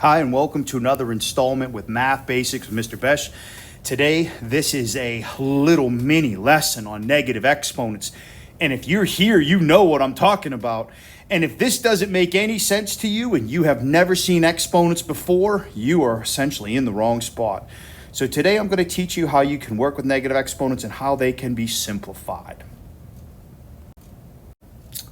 Hi, and welcome to another installment with Math Basics with Mr. Besh. Today, this is a little mini lesson on negative exponents. And if you're here, you know what I'm talking about. And if this doesn't make any sense to you and you have never seen exponents before, you are essentially in the wrong spot. So today I'm going to teach you how you can work with negative exponents and how they can be simplified.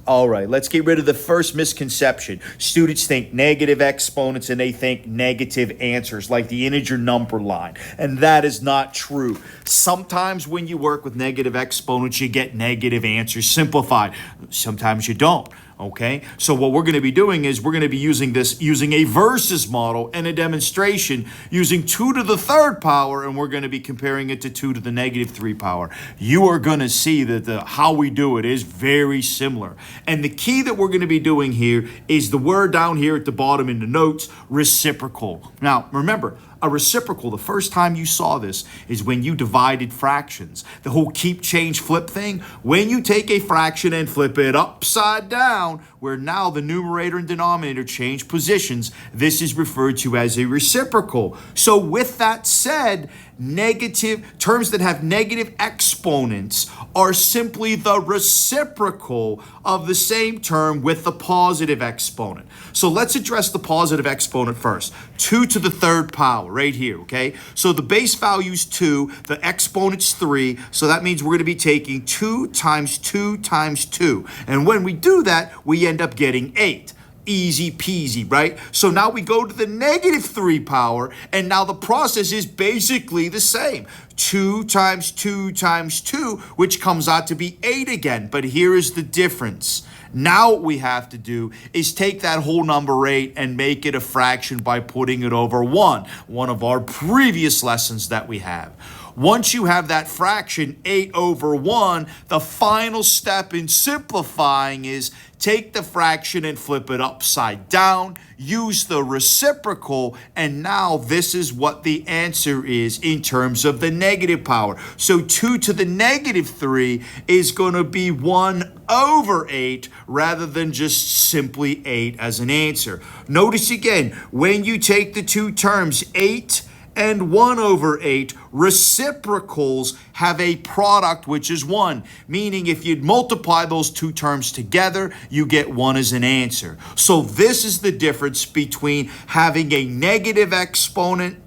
All right, let's get rid of the first misconception. Students think negative exponents and they think negative answers, like the integer number line. And that is not true. Sometimes when you work with negative exponents, you get negative answers simplified. Sometimes you don't. Okay, so what we're going to be doing is we're going to be using a versus model and a demonstration using 2 to the third power, and we're going to be comparing it to 2 to the negative 3 power. You are going to see that how we do it is very similar. And the key that we're going to be doing here is the word down here at the bottom in the notes, reciprocal. Now, remember, a reciprocal, the first time you saw this is when you divided fractions. The whole keep, change, flip thing. When you take a fraction and flip it upside down, where now the numerator and denominator change positions, this is referred to as a reciprocal. So with that said, negative terms that have negative exponents are simply the reciprocal of the same term with the positive exponent. So let's address the positive exponent first. 2 to the third power right here, okay? So the base value is 2, the exponent's 3, so that means we're going to be taking 2 times 2 times 2. And when we do that, we end up getting 8. Easy peasy, right? So now we go to the negative 3 power, and now the process is basically the same. 2 times 2 times 2, which comes out to be 8 again. But here is the difference. Now what we have to do is take that whole number 8 and make it a fraction by putting it over 1, one of our previous lessons that we have. Once you have that fraction, 8 over 1, the final step in simplifying is take the fraction and flip it upside down, use the reciprocal, and now this is what the answer is in terms of the negative power. So 2 to the negative 3 is going to be 1 over 8 rather than just simply 8 as an answer. Notice again, when you take the two terms, 8 and 1 over 8, reciprocals have a product which is 1, meaning if you multiply those two terms together, you get 1 as an answer. So this is the difference between having a negative exponent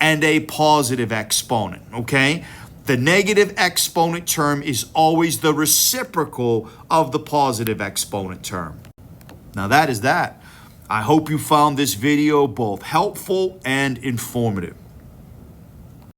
and a positive exponent, okay? The negative exponent term is always the reciprocal of the positive exponent term. Now that is that. I hope you found this video both helpful and informative.